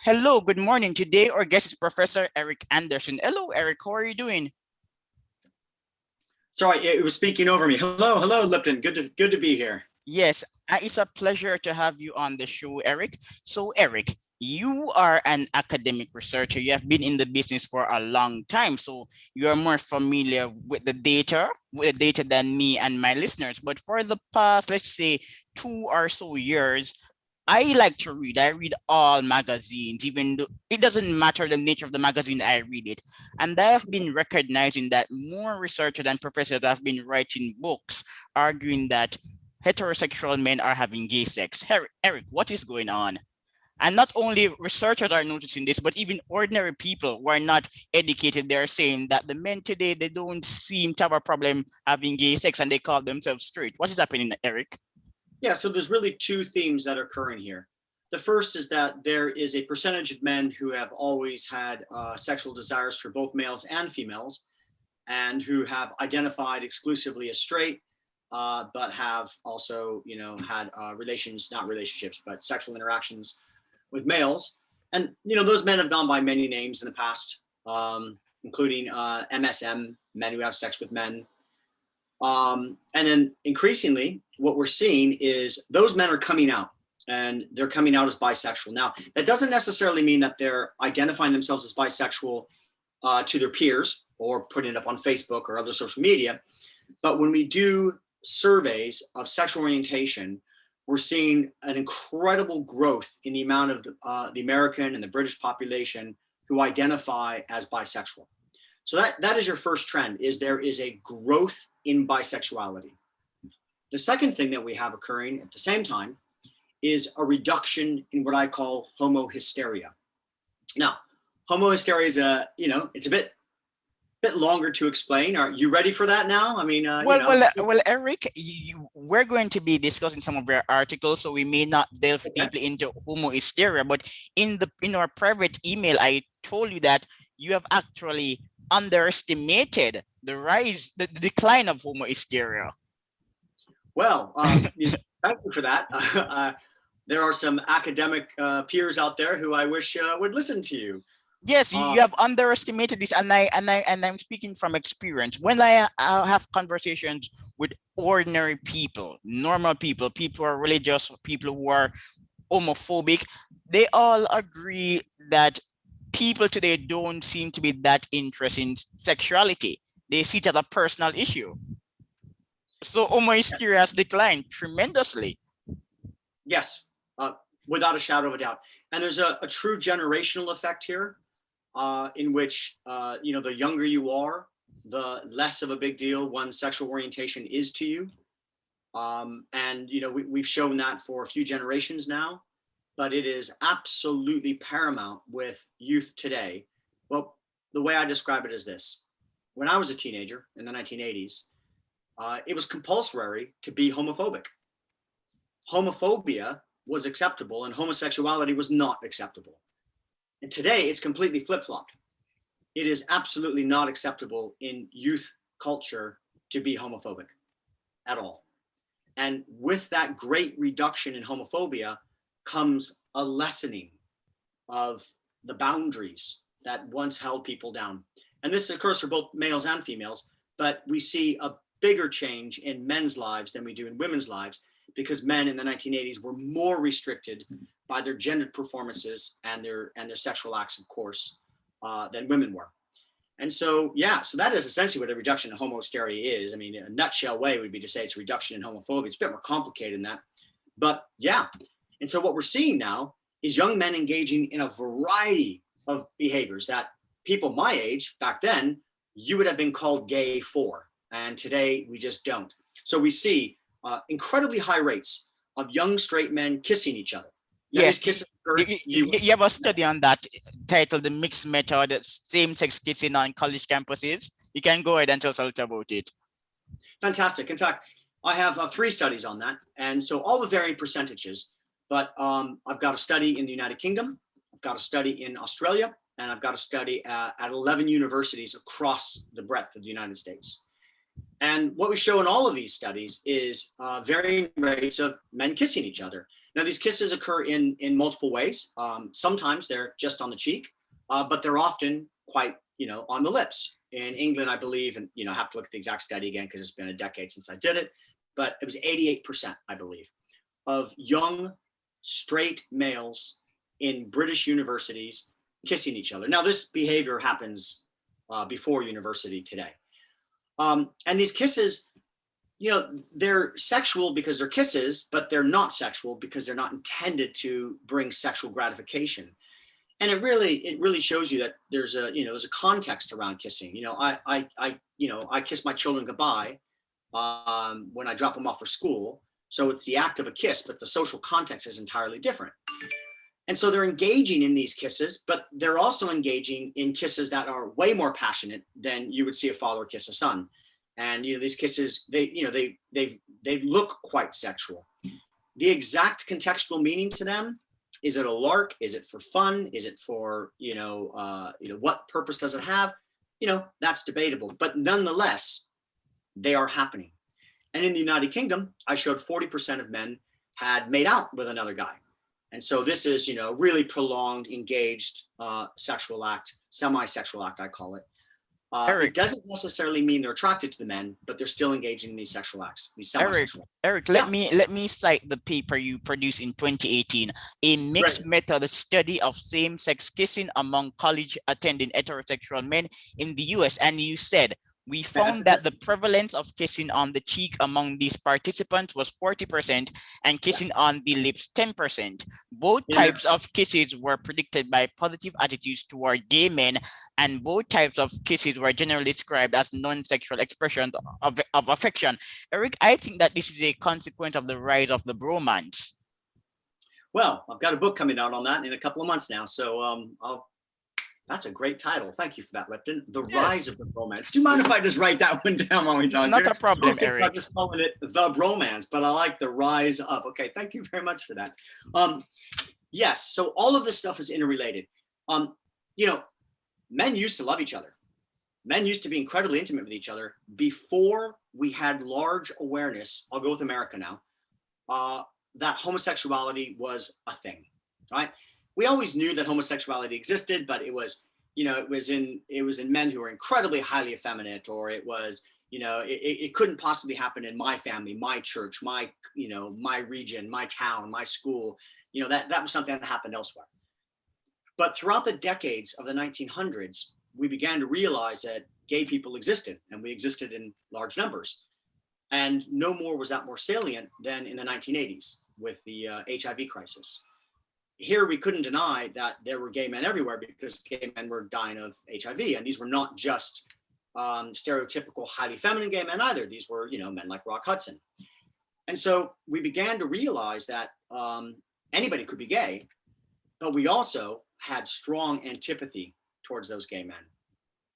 Hello, good morning. Today our guest is Professor Eric Anderson. Hello, Eric. How are you doing? Sorry, it was speaking over me. Hello, Lipton. Good to be here. Yes, it's a pleasure to have you on the show, Eric. So, Eric, you are an academic researcher. You have been in the business for a long time, so you are more familiar with the data than me and my listeners. But for the past, let's say, 2 or so years, I like to read. I read all magazines, even though it doesn't matter the nature of the magazine I read it. And I have been recognizing that more researchers and professors have been writing books arguing that heterosexual men are having gay sex. Eric, what is going on? And not only researchers are noticing this, but even ordinary people who are not educated, they're saying that the men today, they don't seem to have a problem having gay sex and they call themselves straight. What is happening, Eric? Yeah, so there's really two themes that are occurring here. The first is that there is a percentage of men who have always had sexual desires for both males and females, and who have identified exclusively as straight, but have also, had not relationships, but sexual interactions with males. And those men have gone by many names in the past, including MSM, men who have sex with men. And then increasingly, what we're seeing is those men are coming out, and they're coming out as bisexual. Now, that doesn't necessarily mean that they're identifying themselves as bisexual to their peers or putting it up on Facebook or other social media. But when we do surveys of sexual orientation, we're seeing an incredible growth in the amount of the American and the British population who identify as bisexual. So that is your first trend, is there is a growth in bisexuality. The second thing that we have occurring at the same time is a reduction in what I call homohysteria. Now, homohysteria is it's a bit longer to explain. Are you ready for that now? I mean, well, Eric, we're going to be discussing some of your articles, so we may not delve deeply into homohysteria. But in our private email, I told you that you have actually underestimated the decline of homohysteria. Well, thank you for that. There are some academic peers out there who I wish would listen to you. Yes, you have underestimated this, and I'm speaking from experience. When I have conversations with ordinary people, normal people, people who are religious, people who are homophobic, they all agree that people today don't seem to be that interested in sexuality. They see it as a personal issue. So homohysteria has declined tremendously. Yes, without a shadow of a doubt. And there's a true generational effect here, in which the younger you are, the less of a big deal one's sexual orientation is to you. And we've shown that for a few generations now, but it is absolutely paramount with youth today. Well, the way I describe it is this: when I was a teenager in the 1980s, it was compulsory to be homophobic. Homophobia was acceptable and homosexuality was not acceptable. And today it's completely flip-flopped. It is absolutely not acceptable in youth culture to be homophobic at all. And with that great reduction in homophobia comes a lessening of the boundaries that once held people down. And this occurs for both males and females, but we see a bigger change in men's lives than we do in women's lives, because men in the 1980s were more restricted by their gendered performances and their sexual acts, of course, than women were. And so that is essentially what a reduction in homohysteria is. I mean, a nutshell way would be to say it's a reduction in homophobia. It's a bit more complicated than that, but yeah. And so what we're seeing now is young men engaging in a variety of behaviors that people my age back then, you would have been called gay for, and today we just don't. So we see incredibly high rates of young straight men kissing each other. Yes, you have a study on that titled "The Mixed Method: Same-Sex Kissing on College Campuses." You can go ahead and tell us a little about it. Fantastic. In fact, I have 3 studies on that, and so all with varying percentages. But I've got a study in the United Kingdom, I've got a study in Australia, and I've got a study at 11 universities across the breadth of the United States. And what we show in all of these studies is varying rates of men kissing each other. Now, these kisses occur in multiple ways. Sometimes they're just on the cheek, but they're often quite, on the lips. In England, I believe, and I have to look at the exact study again because it's been a decade since I did it, but it was 88%, I believe, of young straight males in British universities kissing each other. Now, this behavior happens before university today. And these kisses, they're sexual because they're kisses, but they're not sexual because they're not intended to bring sexual gratification. And it really shows you that there's a context around kissing. I kiss my children goodbye when I drop them off for school. So it's the act of a kiss, but the social context is entirely different. And so they're engaging in these kisses, but they're also engaging in kisses that are way more passionate than you would see a father kiss a son. And these kisses, they look quite sexual. The exact contextual meaning to them, is it a lark? Is it for fun? Is it for what purpose does it have? That's debatable. But nonetheless, they are happening. And in the United Kingdom, I showed 40% of men had made out with another guy. And so this is, really prolonged, engaged sexual act, semi-sexual act, I call it. It doesn't necessarily mean they're attracted to the men, but they're still engaging in these sexual acts, these semi-sexual acts. Eric, let me cite the paper you produced in 2018, a mixed method study of same-sex kissing among college-attending heterosexual men in the US. And you said, we found that the prevalence of kissing on the cheek among these participants was 40% and kissing on the lips 10%. Both types of kisses were predicted by positive attitudes toward gay men, and both types of kisses were generally described as non-sexual expressions of affection. Eric, I think that this is a consequence of the rise of the bromance. Well, I've got a book coming out on that in a couple of months now, so that's a great title. Thank you for that, Lipton. The Rise of the Bromance. Do you mind if I just write that one down while we talk? Not a problem, Eric. I'm just calling it The Bromance, but I like the Rise of. Okay, thank you very much for that. Yes, so all of this stuff is interrelated. Men used to love each other. Men used to be incredibly intimate with each other before we had large awareness. I'll go with America now. That homosexuality was a thing, right? We always knew that homosexuality existed, but it was in men who were incredibly highly effeminate, or it was, it couldn't possibly happen in my family, my church, my region, my town, my school. That was something that happened elsewhere. But throughout the decades of the 1900s, we began to realize that gay people existed, and we existed in large numbers. And no more was that more salient than in the 1980s with the HIV crisis. Here, we couldn't deny that there were gay men everywhere because gay men were dying of HIV. And these were not just stereotypical, highly feminine gay men either. These were, men like Rock Hudson. And so we began to realize that anybody could be gay, but we also had strong antipathy towards those gay men.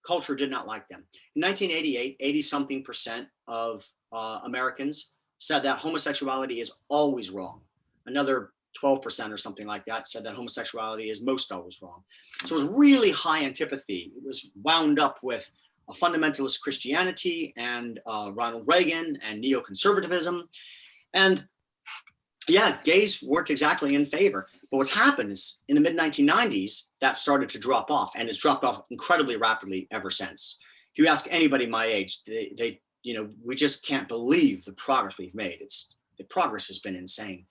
Culture did not like them. In 1988, 80-something% of Americans said that homosexuality is always wrong. Another 12% or something like that said that homosexuality is most always wrong. So it was really high antipathy. It was wound up with a fundamentalist Christianity and Ronald Reagan and neoconservatism. And gays weren't exactly in favor. But what's happened is in the mid-1990s, that started to drop off, and it's dropped off incredibly rapidly ever since. If you ask anybody my age, they we just can't believe the progress we've made. The progress has been insane.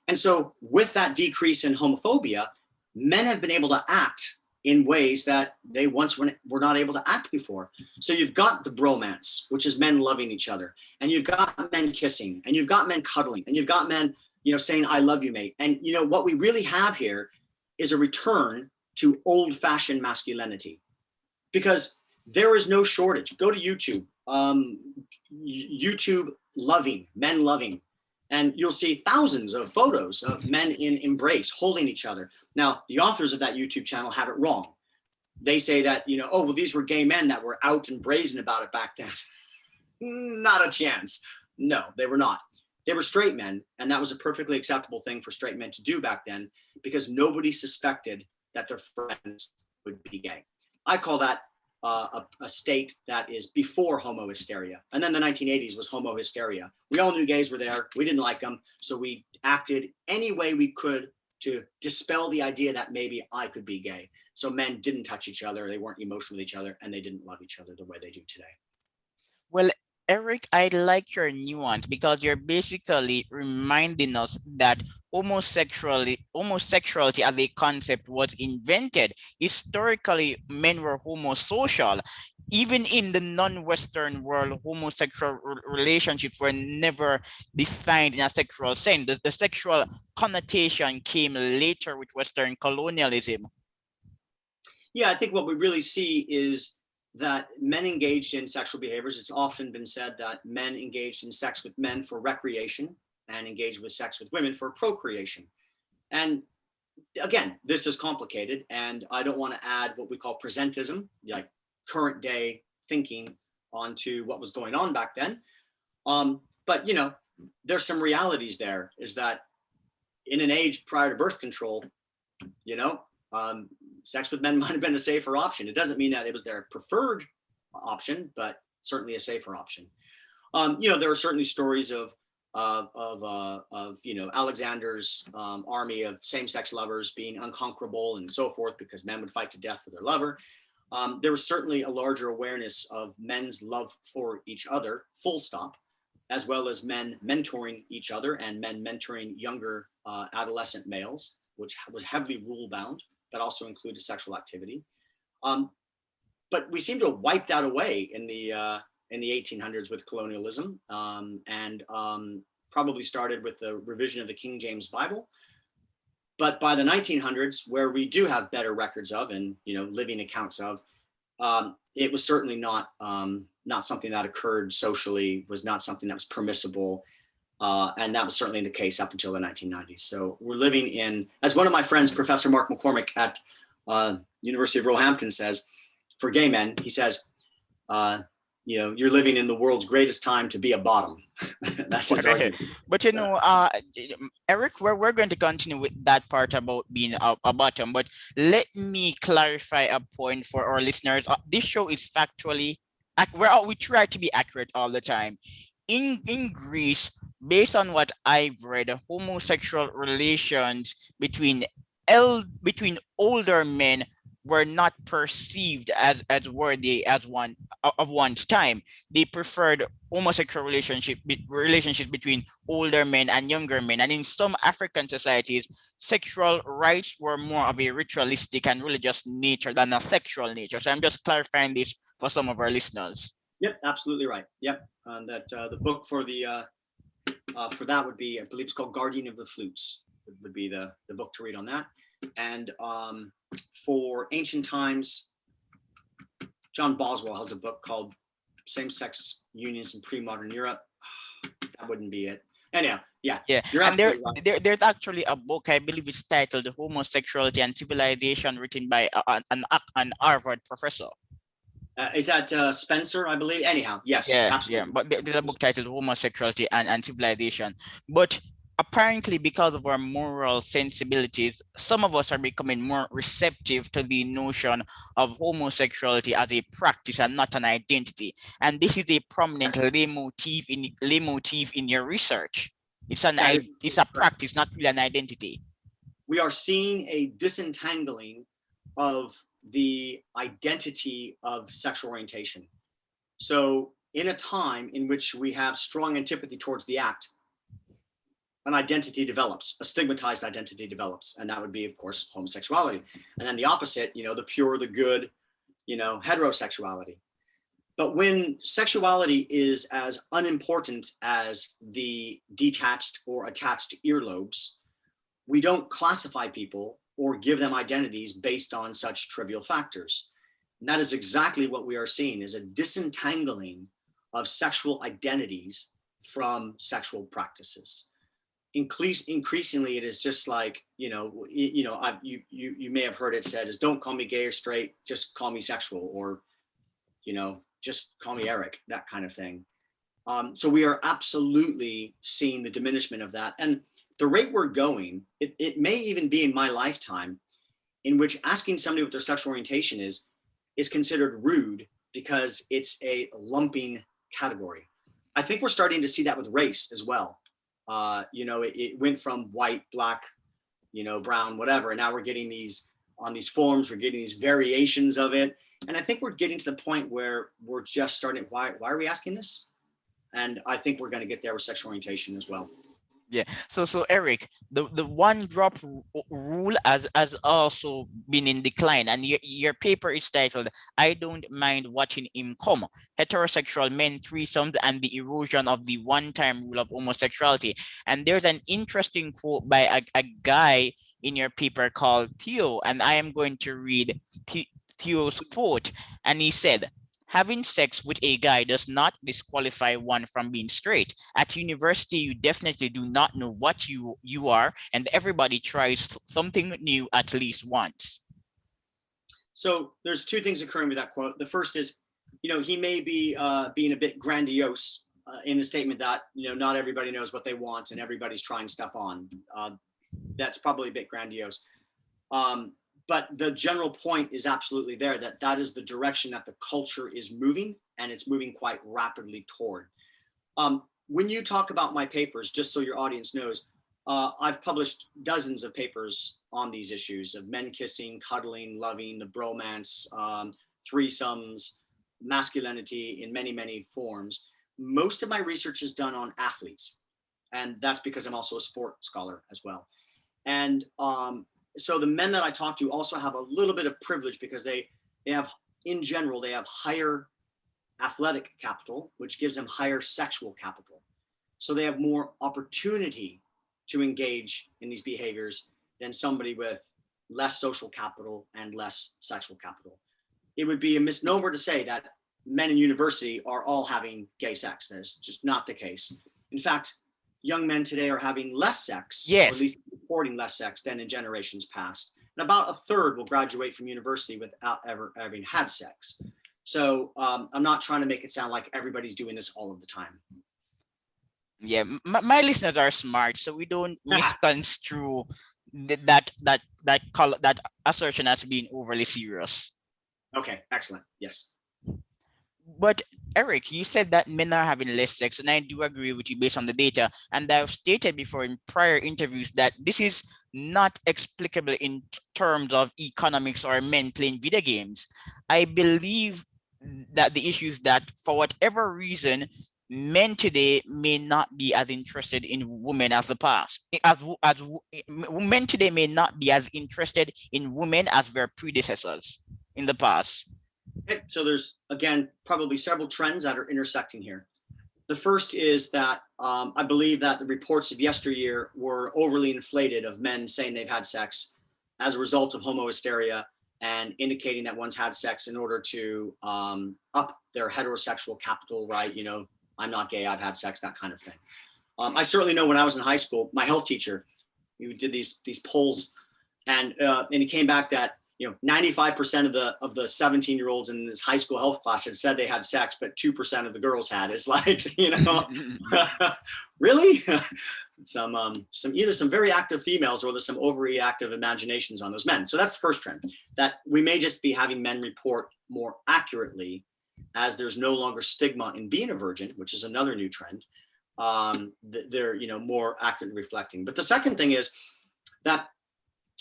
And so with that decrease in homophobia, men have been able to act in ways that they once were not able to act before. So you've got the bromance, which is men loving each other, and you've got men kissing, and you've got men cuddling, and you've got men, saying, I love you, mate. And what we really have here is a return to old-fashioned masculinity, because there is no shortage. Go to YouTube, YouTube loving, men loving. And you'll see thousands of photos of men in embrace, holding each other. Now, the authors of that YouTube channel have it wrong. They say that, these were gay men that were out and brazen about it back then. Not a chance. No, they were not. They were straight men, and that was a perfectly acceptable thing for straight men to do back then, because nobody suspected that their friends would be gay. I call that a state that is before homo hysteria. And then the 1980s was homo hysteria. We all knew gays were there. We didn't like them. So we acted any way we could to dispel the idea that maybe I could be gay. So men didn't touch each other. They weren't emotional with each other, and they didn't love each other the way they do today. Well, Eric, I like your nuance because you're basically reminding us that homosexuality as a concept was invented. Historically, men were homosocial. Even in the non-Western world, homosexual relationships were never defined in a sexual sense. The sexual connotation came later with Western colonialism. Yeah, I think what we really see is that men engaged in sexual behaviors, it's often been said that men engaged in sex with men for recreation and engaged with sex with women for procreation. And again, this is complicated, and I don't want to add what we call presentism, like current day thinking, onto what was going on back then. But, you know, there's some realities there, is that in an age prior to birth control, you know, sex with men might have been a safer option. It doesn't mean that it was their preferred option, but certainly a safer option. You know, there are certainly stories of you know, Alexander's army of same-sex lovers being unconquerable and so forth, because men would fight to death for their lover. There was certainly a larger awareness of men's love for each other, full stop, as well as men mentoring each other and men mentoring younger adolescent males, which was heavily rule bound, but also included sexual activity. But we seem to have wiped that away in the 1800s with colonialism, and probably started with the revision of the King James Bible. But by the 1900s, where we do have better records of and, you know, living accounts of, it was certainly not something that occurred socially, was not something that was permissible. And that was certainly the case up until the 1990s. So we're living in, as one of my friends, Professor Mark McCormick at University of Roehampton says, for gay men, he says, you know, you're living in the world's greatest time to be a bottom. That's his argument. But you know, Eric, we're going to continue with that part about being a bottom. But let me clarify a point for our listeners. This show is factually, we try to be accurate all the time. In Greece, based on what I've read, homosexual relations between older men were not perceived as worthy as one of one's time. They preferred homosexual relationships between older men and younger men. And in some African societies, sexual rights were more of a ritualistic and religious nature than a sexual nature. So I'm just clarifying this for some of our listeners. Yep, absolutely right. Yep, that the book for that would be, I believe it's called Guardian of the Flutes, would be the book to read on that. And for ancient times, John Boswell has a book called Same-Sex Unions in Pre-Modern Europe. That wouldn't be it. Anyhow, yeah. And there's actually a book, I believe it's titled Homosexuality and Civilization, written by an Harvard professor. Is that Spencer, I believe? Anyhow, yes, absolutely. Yeah, but there's a book titled Homosexuality and Civilization. But apparently, because of our moral sensibilities, some of us are becoming more receptive to the notion of homosexuality as a practice and not an identity. And this is a prominent leitmotif in your research. It's a practice, not really an identity. We are seeing a disentangling of the identity of sexual orientation. So in a time in which we have strong antipathy towards the act, an identity develops, a stigmatized identity develops, and that would be, of course, homosexuality. And then the opposite, you know, the pure, the good, you know, heterosexuality. But when sexuality is as unimportant as the detached or attached earlobes, we don't classify people or give them identities based on such trivial factors. And that is exactly what we are seeing, is a disentangling of sexual identities from sexual practices. Increasingly, it is just like, you may have heard it said is, don't call me gay or straight, just call me sexual, or, you know, just call me Eric, that kind of thing. So we are absolutely seeing the diminishment of that. And the rate we're going, it may even be in my lifetime, in which asking somebody what their sexual orientation is is considered rude because it's a lumping category. I think we're starting to see that with race as well. It went from white, black, brown, whatever, and now we're getting these on these forms, we're getting these variations of it. And I think we're getting to the point where we're just starting, why are we asking this? And I think we're going to get there with sexual orientation as well. Yeah. So Eric, the one drop rule has also been in decline, and your paper is titled "I Don't Mind Watching Him Come: Heterosexual Men Threesomes and the Erosion of the One-Time Rule of Homosexuality." And there's an interesting quote by a guy in your paper called Theo, and I am going to read Theo's quote, and he said, "Having sex with a guy does not disqualify one from being straight. At university, you definitely do not know what you are, and everybody tries something new at least once." So there's two things occurring with that quote. The first is, he may be being a bit grandiose in a statement that, not everybody knows what they want and everybody's trying stuff on. That's probably a bit grandiose. But the general point is absolutely there, that is the direction that the culture is moving, and it's moving quite rapidly toward. When you talk about my papers, just so your audience knows, I've published dozens of papers on these issues of men kissing, cuddling, loving, the bromance, threesomes, masculinity in many, many forms. Most of my research is done on athletes, and that's because I'm also a sport scholar as well. And so the men that I talk to also have a little bit of privilege because they have, in general, they have higher athletic capital, which gives them higher sexual capital. So they have more opportunity to engage in these behaviors than somebody with less social capital and less sexual capital. It would be a misnomer to say that men in university are all having gay sex. That's just not the case. In fact, young men today are having less sex, Yes. or at least reporting less sex than in generations past. And about a third will graduate from university without ever having had sex. So I'm not trying to make it sound like everybody's doing this all of the time. Yeah, my listeners are smart, so we don't misconstrue that assertion as being overly serious. Okay, excellent. Yes. But Eric, you said that men are having less sex, and I do agree with you based on the data. And I've stated before in prior interviews that this is not explicable in terms of economics or men playing video games. I believe that the issue is that for whatever reason, men today may not be as interested in women as the past. As men today may not be as interested in women as their predecessors in the past. Okay, so there's, again, probably several trends that are intersecting here. The first is that I believe that the reports of yesteryear were overly inflated of men saying they've had sex as a result of homohysteria and indicating that one's had sex in order to up their heterosexual capital, right? I'm not gay, I've had sex, that kind of thing. I certainly know when I was in high school, my health teacher, we did these polls, and it came back that 95% of the 17-year-olds in this high school health class had said they had sex, but 2% of the girls had. It's like, really? some either some very active females or there's some overreactive imaginations on those men. So that's the first trend, that we may just be having men report more accurately as there's no longer stigma in being a virgin, which is another new trend. They're more accurately reflecting. But the second thing is that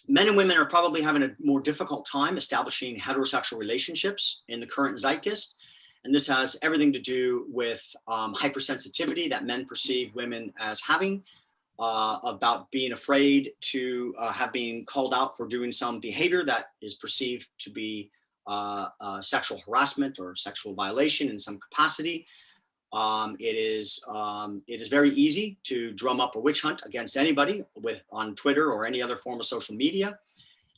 men and women are probably having a more difficult time establishing heterosexual relationships in the current zeitgeist. And this has everything to do with hypersensitivity that men perceive women as having, about being afraid to have been called out for doing some behavior that is perceived to be sexual harassment or sexual violation in some capacity. It is very easy to drum up a witch hunt against anybody on Twitter or any other form of social media.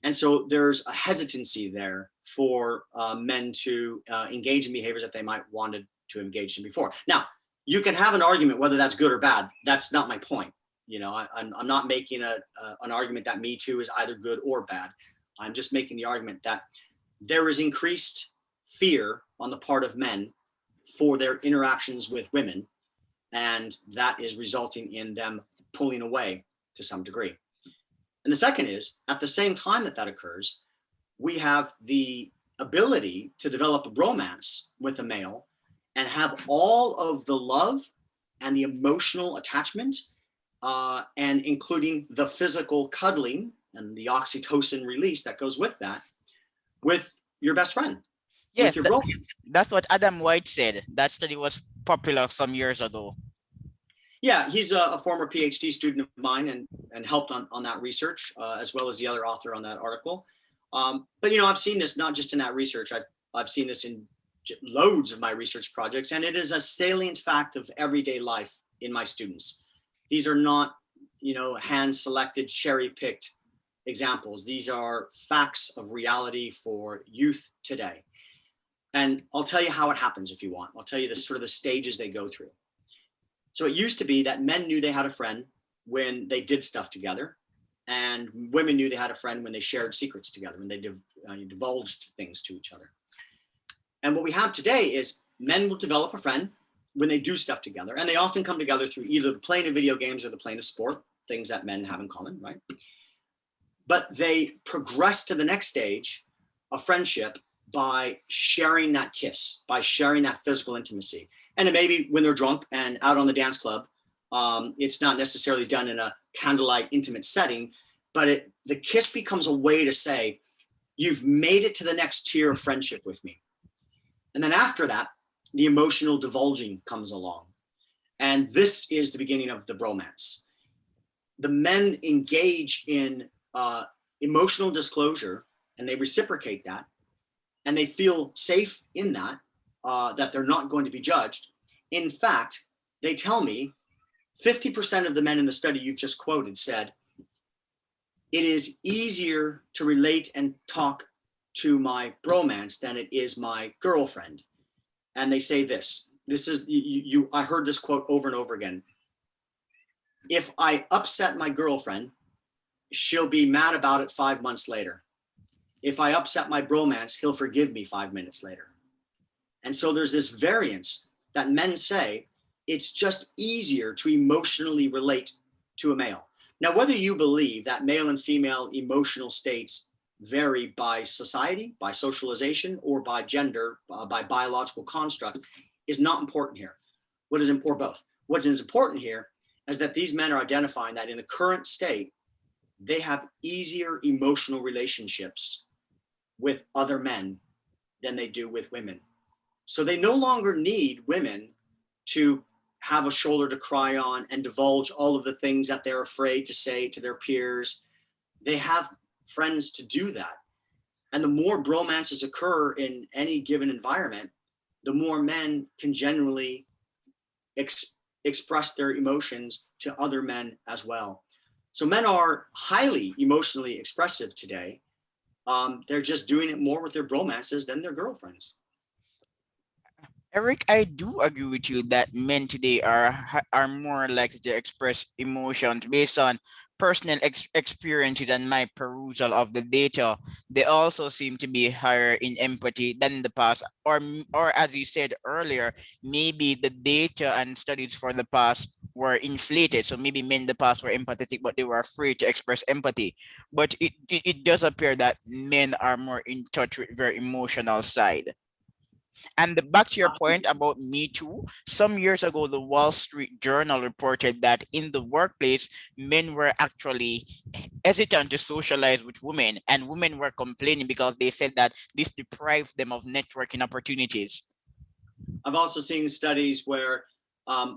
And so there's a hesitancy there for men to engage in behaviors that they might wanted to engage in before. Now, you can have an argument whether that's good or bad. That's not my point. I'm not making an argument that Me Too is either good or bad. I'm just making the argument that there is increased fear on the part of men for their interactions with women, and that is resulting in them pulling away to some degree. And the second is, at the same time that occurs, we have the ability to develop a romance with a male and have all of the love and the emotional attachment, and including the physical cuddling and the oxytocin release that goes with that, with your best friend, with Yes, your bro. that's what Adam White said. That study was popular some years ago. Yeah, he's a former PhD student of mine and helped on that research, as well as the other author on that article. But I've seen this not just in that research. I've seen this in loads of my research projects, and it is a salient fact of everyday life in my students. These are not, hand selected, cherry picked examples. These are facts of reality for youth today. And I'll tell you how it happens if you want. I'll tell you the sort of the stages they go through. So it used to be that men knew they had a friend when they did stuff together, and women knew they had a friend when they shared secrets together, when they divulged things to each other. And what we have today is men will develop a friend when they do stuff together, and they often come together through either the playing of video games or the playing of sport, things that men have in common, right? But they progress to the next stage of friendship by sharing that kiss, by sharing that physical intimacy. And it may be when they're drunk and out on the dance club. It's not necessarily done in a candlelight intimate setting, but the kiss becomes a way to say, you've made it to the next tier of friendship with me. And then after that, the emotional divulging comes along. And this is the beginning of the bromance. The men engage in emotional disclosure, and they reciprocate that, and they feel safe in that, that they're not going to be judged. In fact, they tell me 50% of the men in the study you've just quoted said, it is easier to relate and talk to my bromance than it is my girlfriend. And they say this is, I heard this quote over and over again. If I upset my girlfriend, she'll be mad about it 5 months later. If I upset my bromance, he'll forgive me 5 minutes later. And so there's this variance that men say it's just easier to emotionally relate to a male. Now, whether you believe that male and female emotional states vary by society, by socialization, or by gender, by biological construct, is not important here. What is important, both. What is important here is that these men are identifying that in the current state, they have easier emotional relationships with other men than they do with women. So they no longer need women to have a shoulder to cry on and divulge all of the things that they're afraid to say to their peers. They have friends to do that. And the more bromances occur in any given environment, the more men can generally express their emotions to other men as well. So men are highly emotionally expressive today. They're just doing it more with their bromances than their girlfriends. Eric, I do agree with you that men today are more likely to express emotions based on personal experiences and my perusal of the data. They also seem to be higher in empathy than in the past, or as you said earlier, maybe the data and studies for the past were inflated. So maybe men in the past were empathetic, but they were afraid to express empathy. But it does appear that men are more in touch with their emotional side. And back to your point about Me Too, some years ago, the Wall Street Journal reported that in the workplace, men were actually hesitant to socialize with women, and women were complaining because they said that this deprived them of networking opportunities. I've also seen studies where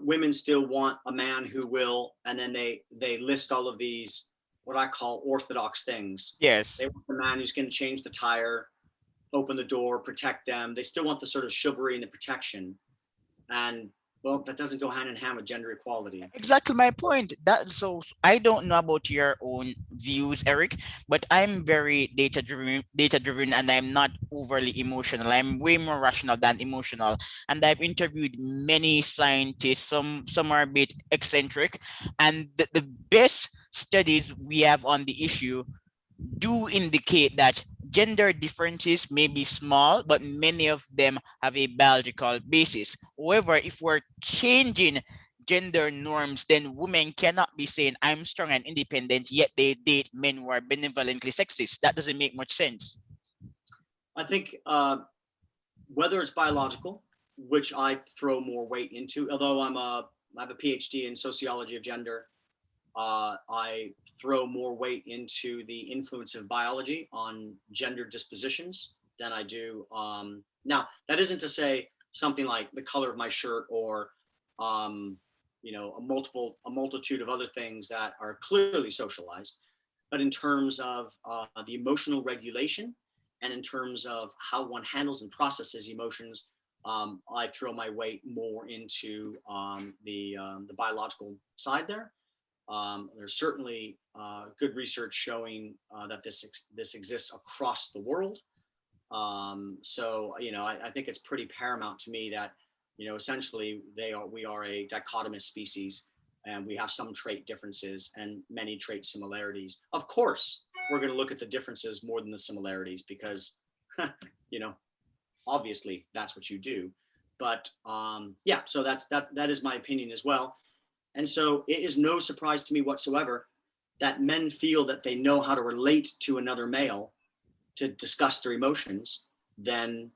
women still want a man who will, and then they list all of these, what I call orthodox things. Yes. They want the man who's going to change the tire, open the door, protect them. They still want the sort of chivalry and the protection. And well, that doesn't go hand in hand with gender equality. Exactly my point. I don't know about your own views, Eric, but I'm very data driven, and I'm not overly emotional. I'm way more rational than emotional. And I've interviewed many scientists, some are a bit eccentric, and the best studies we have on the issue do indicate that gender differences may be small, but many of them have a biological basis. However, if we're changing gender norms, then women cannot be saying, I'm strong and independent, yet they date men who are benevolently sexist. That doesn't make much sense. I think whether it's biological, which I throw more weight into, although I have a PhD in sociology of gender, I throw more weight into the influence of biology on gender dispositions than I do. Now, that isn't to say something like the color of my shirt or, a multitude of other things that are clearly socialized. But in terms of the emotional regulation and in terms of how one handles and processes emotions, I throw my weight more into the biological side there. There's certainly good research showing that this exists across the world. So I think it's pretty paramount to me that essentially we are a dichotomous species, and we have some trait differences and many trait similarities. Of course, we're going to look at the differences more than the similarities because you know obviously that's what you do. But yeah, so that is my opinion as well. And so it is no surprise to me whatsoever that men feel that they know how to relate to another male to discuss their emotions than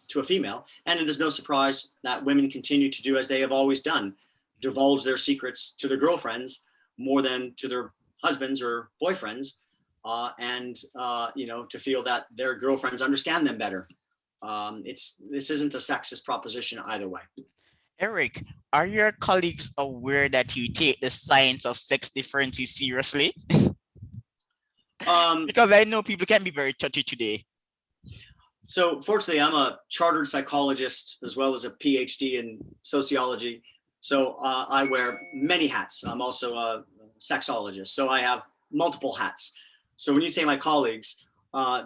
to a female. And it is no surprise that women continue to do as they have always done, divulge their secrets to their girlfriends more than to their husbands or boyfriends, to feel that their girlfriends understand them better. This isn't a sexist proposition either way. Eric, are your colleagues aware that you take the science of sex differences seriously? Because I know people can be very touchy today. So fortunately, I'm a chartered psychologist as well as a PhD in sociology. So I wear many hats. I'm also a sexologist. So I have multiple hats. So when you say my colleagues,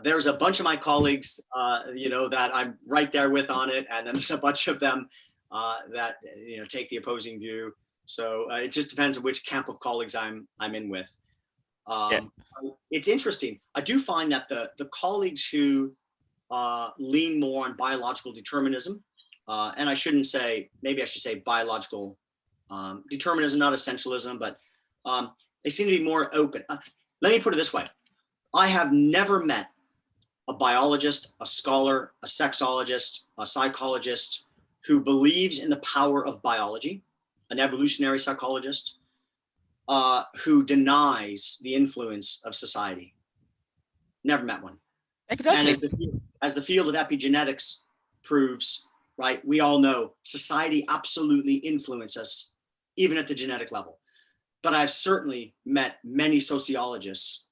there's a bunch of my colleagues, that I'm right there with on it. And then there's a bunch of them that, take the opposing view. So it just depends on which camp of colleagues I'm in with. Yeah. It's interesting. I do find that the colleagues who lean more on biological determinism, and maybe I should say biological determinism, not essentialism, but they seem to be more open. Let me put it this way. I have never met a biologist, a scholar, a sexologist, a psychologist who believes in the power of biology, an evolutionary psychologist, who denies the influence of society. Never met one. Exactly. And as the field of epigenetics proves, right, we all know society absolutely influences us, even at the genetic level. But I've certainly met many sociologists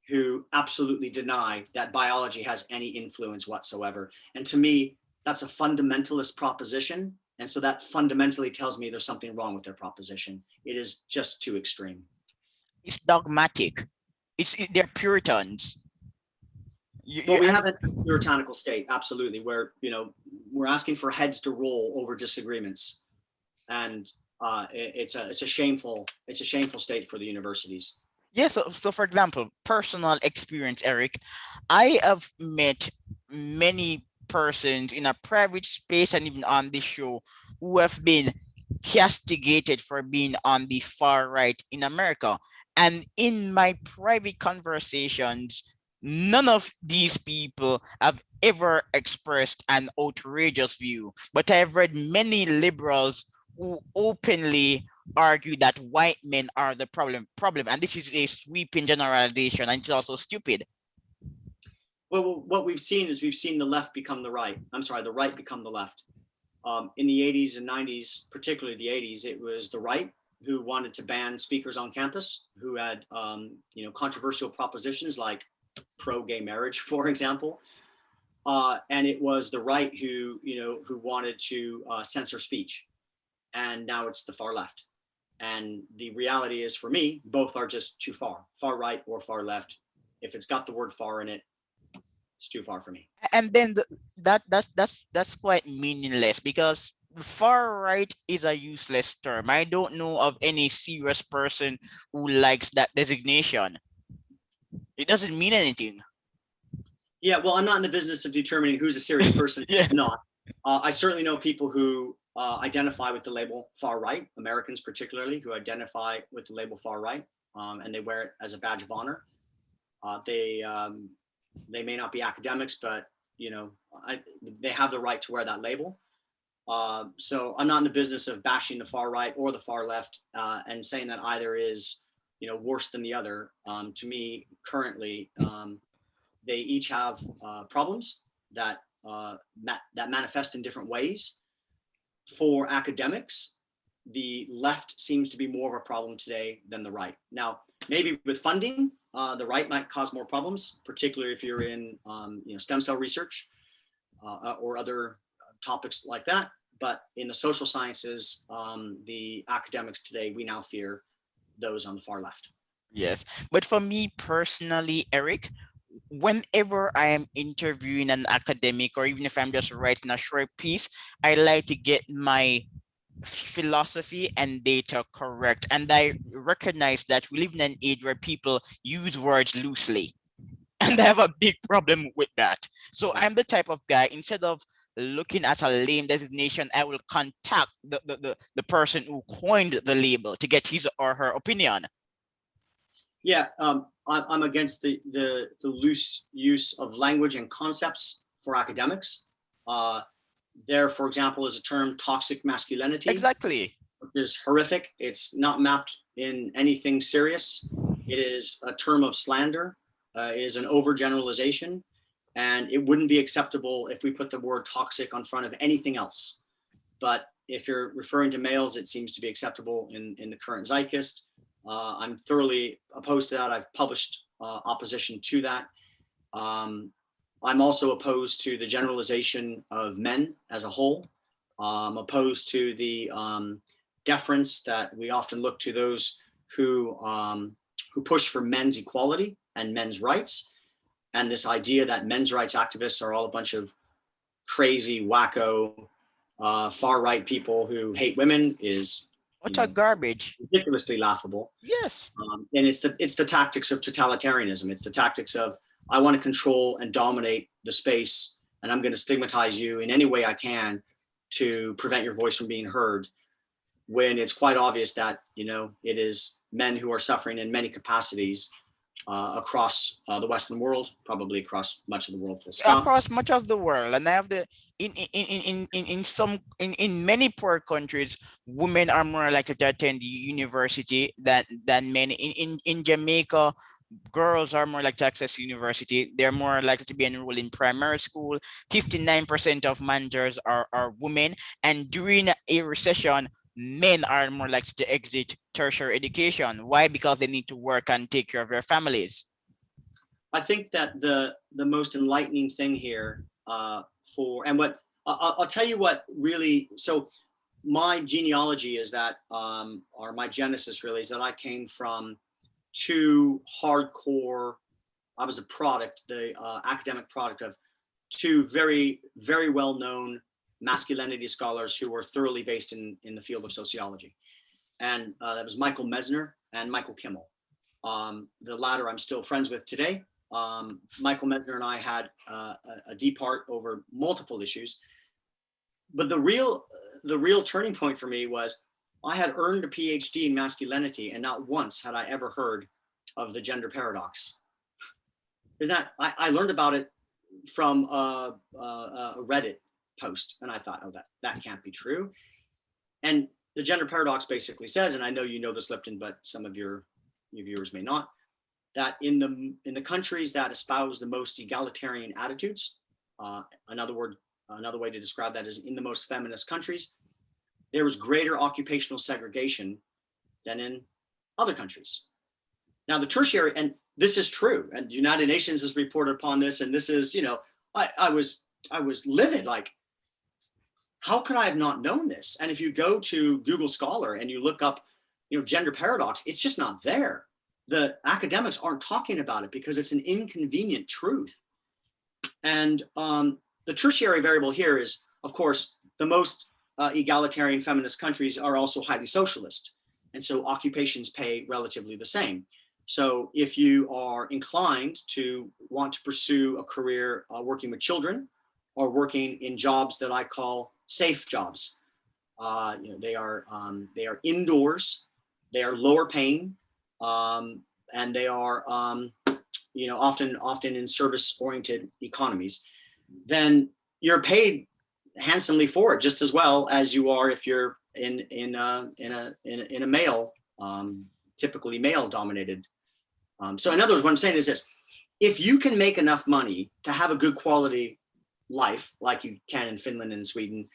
who absolutely deny that biology has any influence whatsoever. And to me, that's a fundamentalist proposition. And so that fundamentally tells me there's something wrong with their proposition. It is just too extreme. It's dogmatic. They're Puritans. We have a puritanical state, absolutely, where we're asking for heads to roll over disagreements, and it's a shameful state for the universities. Yeah, so for example, personal experience, Eric, I have met many persons in a private space and even on this show who have been castigated for being on the far right in America. And in my private conversations, none of these people have ever expressed an outrageous view, but I've read many liberals who openly argue that white men are the problem, and this is a sweeping generalization, and it's also stupid. Well, what we've seen is the left become the right. I'm sorry, the right become the left. In the 80s and 90s, particularly the 80s, it was the right who wanted to ban speakers on campus who had controversial propositions like pro-gay marriage, for example. And it was the right who wanted to censor speech. And now it's the far left. And the reality is, for me, both are just too far right or far left. If it's got the word far in it, it's too far for me. And then that's quite meaningless, because far right is a useless term. I don't know of any serious person who likes that designation. It doesn't mean anything. Yeah, well, I'm not in the business of determining who's a serious person Yeah. or not. I certainly know people who identify with the label far right, Americans particularly, who identify with the label far right, and they wear it as a badge of honor. They They may not be academics, but they have the right to wear that label. So I'm not in the business of bashing the far right or the far left and saying that either is, worse than the other. To me, currently, they each have problems that that manifest in different ways. For academics, the left seems to be more of a problem today than the right. Now, maybe with funding, the right might cause more problems, particularly if you're in stem cell research or other topics like that. But in the social sciences, the academics today, we now fear those on the far left. Yes. But for me personally, Eric, whenever I am interviewing an academic or even if I'm just writing a short piece, I like to get my philosophy and data correct. And I recognize that we live in an age where people use words loosely. And I have a big problem with that. So I'm the type of guy, instead of looking at a lame designation, I will contact the person who coined the label to get his or her opinion. Yeah, I'm against the loose use of language and concepts for academics. There, for example, is a term toxic masculinity, Exactly. which is horrific. It's not mapped in anything serious. It is a term of slander, is an overgeneralization, and it wouldn't be acceptable if we put the word toxic on front of anything else. But if you're referring to males, it seems to be acceptable in the current zeitgeist. I'm thoroughly opposed to that. I've published opposition to that. I'm also opposed to the generalization of men as a whole. I'm opposed to the deference that we often look to those who push for men's equality and men's rights, and this idea that men's rights activists are all a bunch of crazy, wacko, far right people who hate women is What a garbage. ridiculously laughable. Yes. And it's the tactics of totalitarianism. It's the tactics of I want to control and dominate the space, and I'm going to stigmatize you in any way I can to prevent your voice from being heard. When it's quite obvious that it is men who are suffering in many capacities across the Western world, probably across much of the world. Full stop. Across much of the world, and I have the in many poor countries, women are more likely to attend university than men. In Jamaica, girls are more likely to access university. They're more likely to be enrolled in primary school. 59% of managers are women, and during a recession, men are more likely to exit tertiary education. Why? Because they need to work and take care of their families. I think that the most enlightening thing here I'll tell you what really, so my genealogy is that, or my genesis really is that I came from two hardcore, I was a product, the academic product of two very, very well-known masculinity scholars who were thoroughly based in the field of sociology. And that was Michael Mesner and Michael Kimmel. The latter I'm still friends with today. Michael Mesner and I had a deep part over multiple issues. But the real turning point for me was I had earned a PhD in masculinity, and not once had I ever heard of the gender paradox. Isn't that, I learned about it from a Reddit post, and I thought, oh, that can't be true. And the gender paradox basically says, and I know you know this, Lipton, but some of your viewers may not, that in the countries that espouse the most egalitarian attitudes, another way to describe that is in the most feminist countries, there was greater occupational segregation than in other countries. Now, the tertiary, and this is true, and the United Nations has reported upon this, and this is, I was livid, like, how could I have not known this? And if you go to Google Scholar and you look up, gender paradox, it's just not there. The academics aren't talking about it because it's an inconvenient truth. And the tertiary variable here is, of course, the most egalitarian feminist countries are also highly socialist. And so occupations pay relatively the same. So if you are inclined to want to pursue a career working with children or working in jobs that I call safe jobs, they are indoors, they are lower paying, and they are often in service-oriented economies, then you're paid handsomely for it, just as well as you are if you're in a male, typically male-dominated. So in other words, what I'm saying is this: if you can make enough money to have a good quality life, like you can in Finland and Sweden,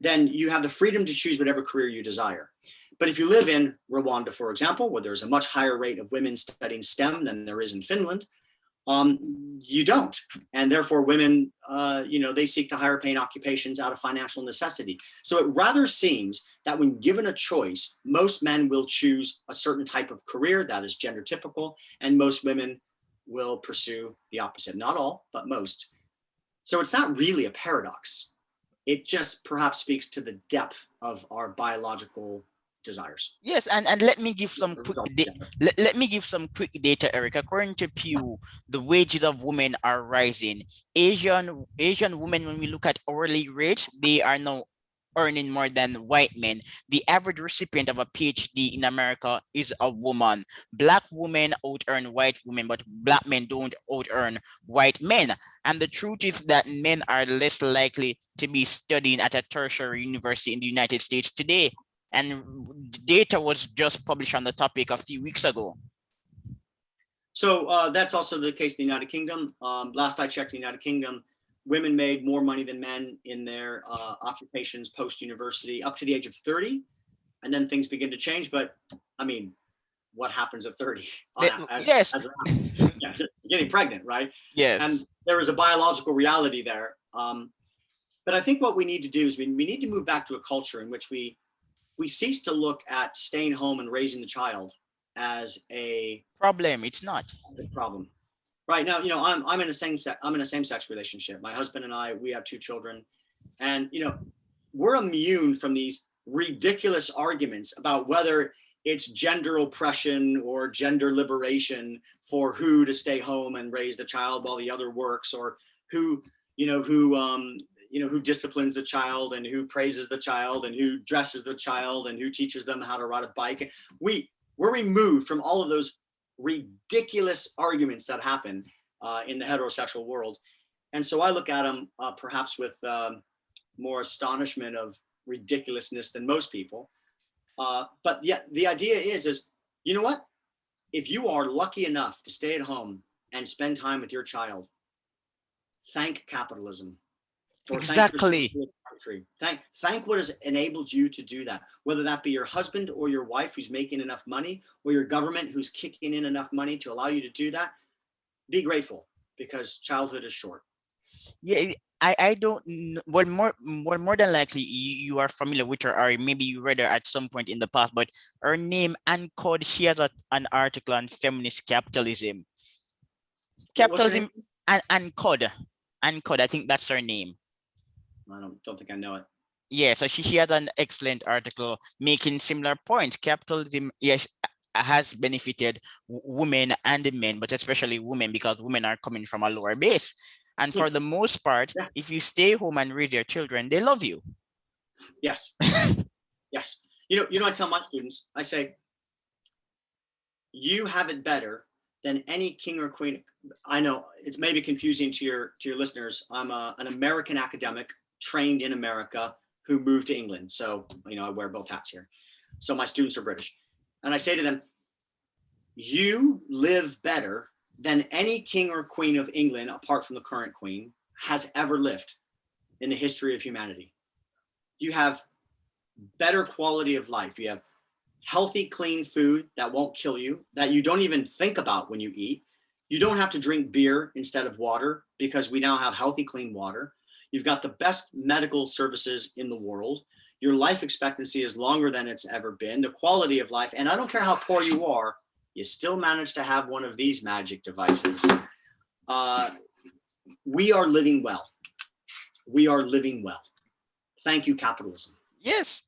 then you have the freedom to choose whatever career you desire. But if you live in Rwanda, for example, where there's a much higher rate of women studying STEM than there is in Finland, you don't. And therefore women, they seek the higher paying occupations out of financial necessity. So it rather seems that when given a choice, most men will choose a certain type of career that is gender typical, and most women will pursue the opposite. Not all, but most. So it's not really a paradox. It just perhaps speaks to the depth of our biological desires. Yes, and let me give some quick let me give some quick data, Eric. According to Pew, the wages of women are rising. Asian women, when we look at hourly rates, they are now earning more than white men. The average recipient of a PhD in America is a woman. Black women out earn white women, but black men don't out earn white men. And the truth is that men are less likely to be studying at a tertiary university in the United States today. And data was just published on the topic a few weeks ago. So that's also the case in the United Kingdom. Last I checked, in the United Kingdom, women made more money than men in their occupations post-university up to the age of 30. And then things begin to change. But I mean, what happens at 30? Yes. Getting pregnant, right? Yes. And there is a biological reality there. But I think what we need to do is we need to move back to a culture in which we cease to look at staying home and raising the child as a problem. It's not a problem. Right now, I'm in a same-sex relationship. My husband and I, we have 2 children, and we're immune from these ridiculous arguments about whether it's gender oppression or gender liberation for who to stay home and raise the child while the other works, or who disciplines the child and who praises the child and who dresses the child and who teaches them how to ride a bike. We're removed from all of those ridiculous arguments that happen in the heterosexual world. And so I look at them perhaps with more astonishment of ridiculousness than most people. But yeah, the idea is, you know what? If you are lucky enough to stay at home and spend time with your child, thank capitalism. Exactly. Thank what has enabled you to do that, whether that be your husband or your wife who's making enough money, or your government who's kicking in enough money to allow you to do that. Be grateful, because childhood is short. Yeah, I don't know. Well, more than likely you are familiar with her, or maybe you read her at some point in the past, but her name, Ann Cod, she has an article on feminist capitalism. Capitalism, Ann Cod, I think that's her name. I don't think I know it. Yeah, so she had an excellent article making similar points. Capitalism, yes, has benefited women and men, but especially women, because women are coming from a lower base. And for the most part, if you stay home and raise your children, they love you. Yes. Yes. I tell my students, I say, you have it better than any king or queen. I know it's maybe confusing to your listeners. I'm an American academic trained in America who moved to England. So, I wear both hats here. So my students are British. And I say to them, you live better than any king or queen of England, apart from the current queen, has ever lived in the history of humanity. You have better quality of life. You have healthy, clean food that won't kill you, that you don't even think about when you eat. You don't have to drink beer instead of water, because we now have healthy, clean water. You've got the best medical services in the world. Your life expectancy is longer than it's ever been. The quality of life, and I don't care how poor you are, you still manage to have one of these magic devices. We are living well. We are living well. Thank you, capitalism. Yes.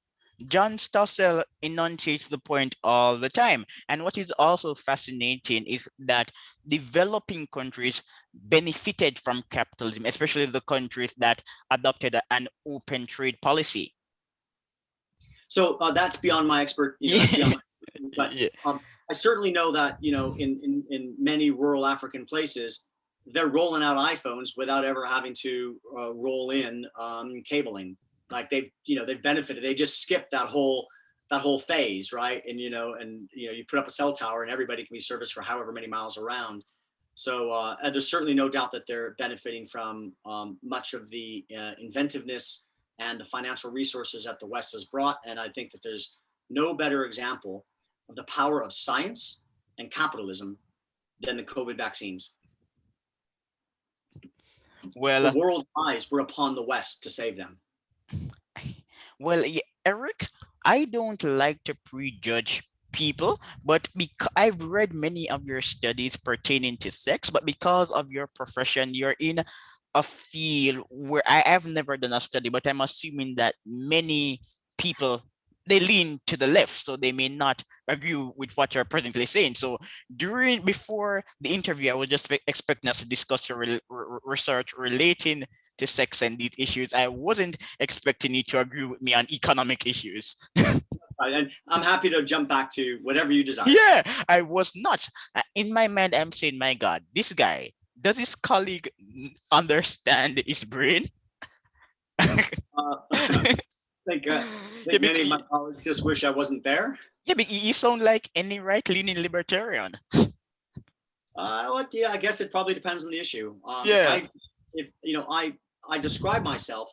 John Stossel enunciates the point all the time. And what is also fascinating is that developing countries benefited from capitalism, especially the countries that adopted an open trade policy. So that's beyond my expert. That's beyond my, but I certainly know that, in many rural African places, they're rolling out iPhones without ever having to roll in cabling. Like they've benefited. They just skipped that whole phase, right? And you put up a cell tower and everybody can be serviced for however many miles around. So there's certainly no doubt that they're benefiting from much of the inventiveness and the financial resources that the West has brought. And I think that there's no better example of the power of science and capitalism than the COVID vaccines. Well, the world's eyes were upon the West to save them. well, yeah, Eric, I don't like to prejudge people, but because I've read many of your studies pertaining to sex, but because of your profession, you're in a field where I have never done a study, but I'm assuming that many people they lean to the left, so they may not agree with what you're presently saying. So before the interview, I was just expecting us to discuss your research relating to sex and these issues. I wasn't expecting you to agree with me on economic issues. Right, and I'm happy to jump back to whatever you desire. Yeah, I was not. In my mind, I'm saying, my God, this guy, does his colleague understand his brain? I think many of my colleagues just wish I wasn't there. Yeah, but you sound like any right-leaning libertarian. Yeah, I guess it probably depends on the issue. Yeah. I describe myself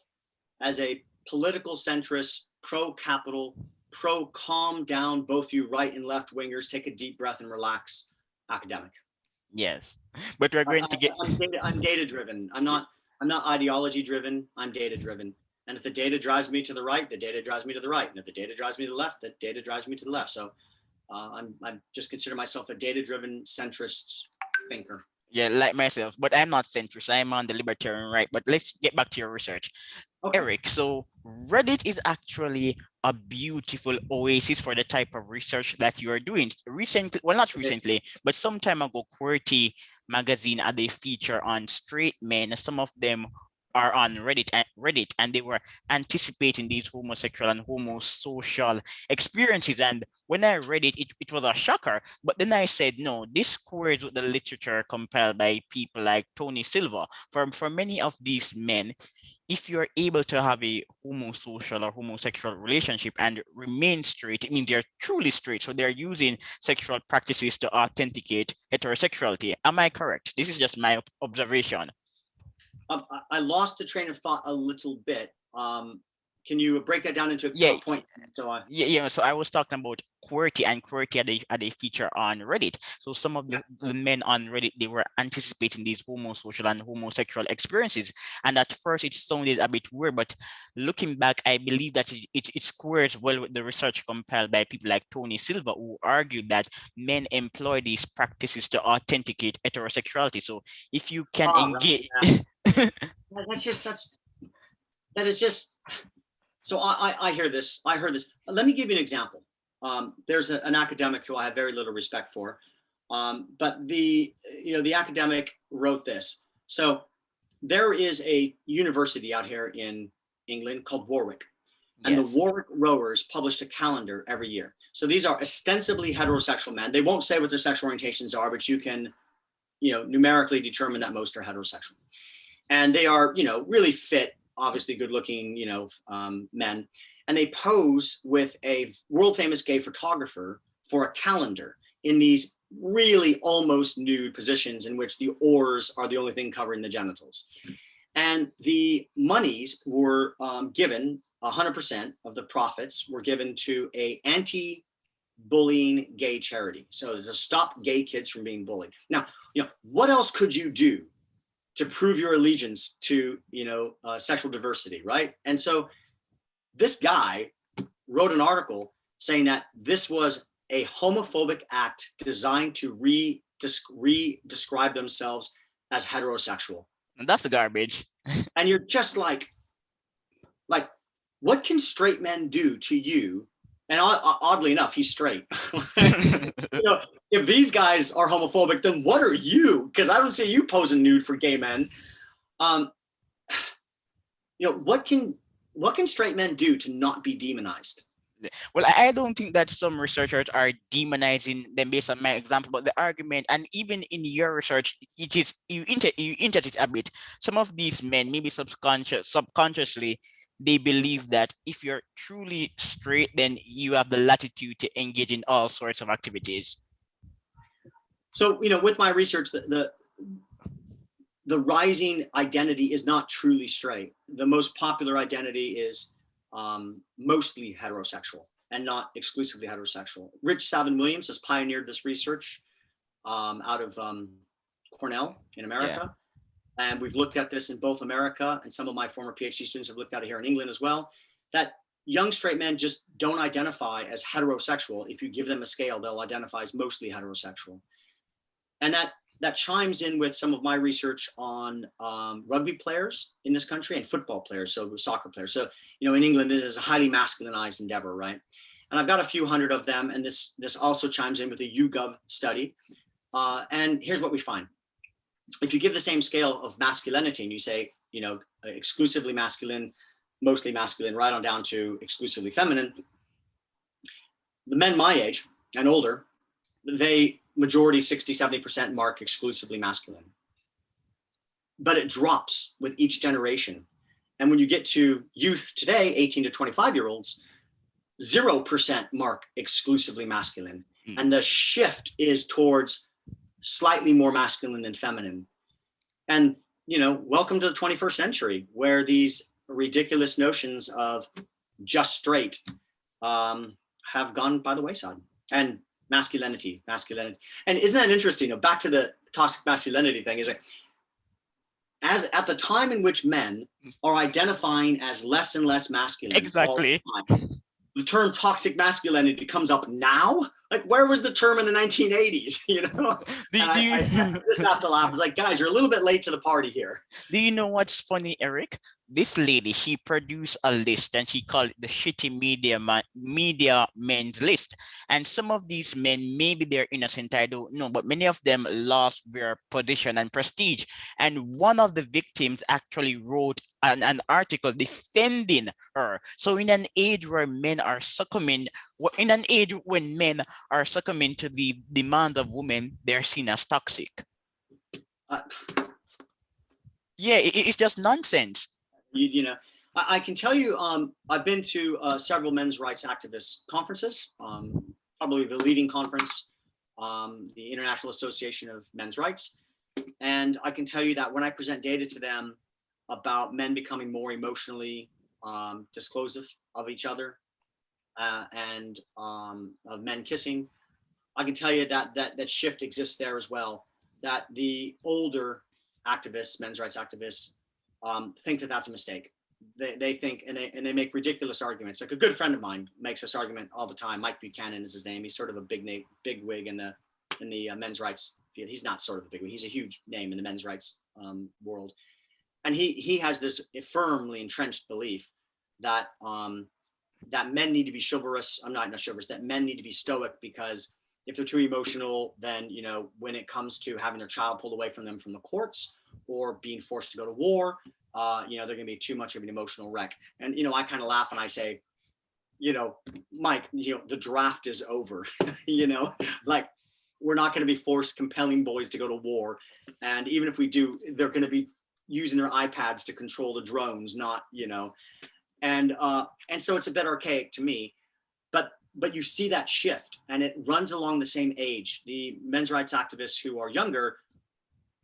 as a political centrist, pro-capital, pro-calm down, both you right and left wingers, take a deep breath and relax academic. Yes, but we're going to get. I'm data driven. I'm not ideology driven. I'm data driven. And if the data drives me to the right, the data drives me to the right. And if the data drives me to the left, the data drives me to the left. So I just consider myself a data-driven centrist thinker. Yeah, like myself, but I'm not centrist. I'm on the libertarian right. But let's get back to your research. Okay. Eric, so Reddit is actually a beautiful oasis for the type of research that you are doing. Recently, well, not recently, but some time ago, QWERTY magazine had a feature on straight men. Some of them are on Reddit, and they were anticipating these homosexual and homosocial experiences. And when I read it, it was a shocker. But then I said, no, this squares with the literature compiled by people like Tony Silva. For many of these men, if you're able to have a homosocial or homosexual relationship and remain straight, it means they're truly straight. So they're using sexual practices to authenticate heterosexuality. Am I correct? This is just my observation. I lost the train of thought a little bit. Can you break that down into a point? So I was talking about QWERTY, and QWERTY had a feature on Reddit. So some of the men on Reddit, they were anticipating these homosocial and homosexual experiences. And at first it sounded a bit weird, but looking back, I believe that it squares well with the research compiled by people like Tony Silva, who argued that men employ these practices to authenticate heterosexuality. So if you can engage... Right, that is just... So I hear this. I heard this. Let me give you an example. There's an academic who I have very little respect for, but the academic wrote this. So there is a university out here in England called Warwick, and the Warwick Rowers published a calendar every year. So these are ostensibly heterosexual men. They won't say what their sexual orientations are, but you can, numerically determine that most are heterosexual, and they are, really fit, obviously good looking, men. And they pose with a world famous gay photographer for a calendar in these really almost nude positions in which the oars are the only thing covering the genitals. And the monies were given, 100% of the profits were given to a anti-bullying gay charity. So to stop gay kids from being bullied. Now, what else could you do to prove your allegiance to, sexual diversity, right? And so this guy wrote an article saying that this was a homophobic act designed to re-describe themselves as heterosexual. And that's the garbage. And you're just like, what can straight men do to you? And oddly enough, he's straight. If these guys are homophobic, then what are you? Because I don't see you posing nude for gay men. What can straight men do to not be demonized? Well, I don't think that some researchers are demonizing them based on my example, but the argument, and even in your research, it is you interpret it a bit. Some of these men, maybe subconsciously, they believe that if you're truly straight, then you have the latitude to engage in all sorts of activities. So, with my research, the rising identity is not truly straight. The most popular identity is mostly heterosexual and not exclusively heterosexual. Rich Savin Williams has pioneered this research out of Cornell in America. Yeah. And we've looked at this in both America, and some of my former PhD students have looked at it here in England as well, that young straight men just don't identify as heterosexual. If you give them a scale, they'll identify as mostly heterosexual. And that chimes in with some of my research on rugby players in this country and football players, so soccer players. So, in England, this is a highly masculinized endeavor, right? And I've got a few hundred of them, and this also chimes in with the YouGov study. And here's what we find. If you give the same scale of masculinity and you say, exclusively masculine, mostly masculine, right on down to exclusively feminine, the men my age and older, they majority 60, 70% mark exclusively masculine. But it drops with each generation. And when you get to youth today, 18 to 25-year-olds, 0% mark exclusively masculine. And the shift is towards slightly more masculine than feminine. And, welcome to the 21st century, where these ridiculous notions of just straight have gone by the wayside. And masculinity. And isn't that interesting? Back to the toxic masculinity thing, is as at the time in which men are identifying as less and less masculine. Exactly. The term toxic masculinity comes up now. Like, where was the term in the 1980s? I just have to laugh. I was like, guys, you're a little bit late to the party here. Do you know what's funny, Eric? This lady, she produced a list and she called it the shitty media men's list. And some of these men, maybe they're innocent, I don't know, but many of them lost their position and prestige. And one of the victims actually wrote an article defending her. So in an age where men are succumbing, in an age when men are succumbing to the demand of women, they're seen as toxic. Yeah, it's just nonsense. I can tell you, I've been to several men's rights activist conferences, probably the leading conference, the International Association of Men's Rights. And I can tell you that when I present data to them about men becoming more emotionally disclosive of each other and of men kissing, I can tell you that shift exists there as well, that the older activists, men's rights activists, think that that's a mistake. They think, and they make ridiculous arguments. Like, a good friend of mine makes this argument all the time. Mike Buchanan is his name. He's sort of a big wig in the men's rights field. He's not sort of a big wig. He's a huge name in the men's rights world. And he has this firmly entrenched belief that that men need to be chivalrous. I'm not chivalrous. That men need to be stoic, because if they're too emotional, then when it comes to having their child pulled away from them from the courts or being forced to go to war, they're going to be too much of an emotional wreck. And I kind of laugh and I say, Mike, the draft is over. Like, we're not going to be forced compelling boys to go to war. And even if we do, they're going to be using their iPads to control the drones, not, and so it's a bit archaic to me, but you see that shift, and it runs along the same age. The men's rights activists who are younger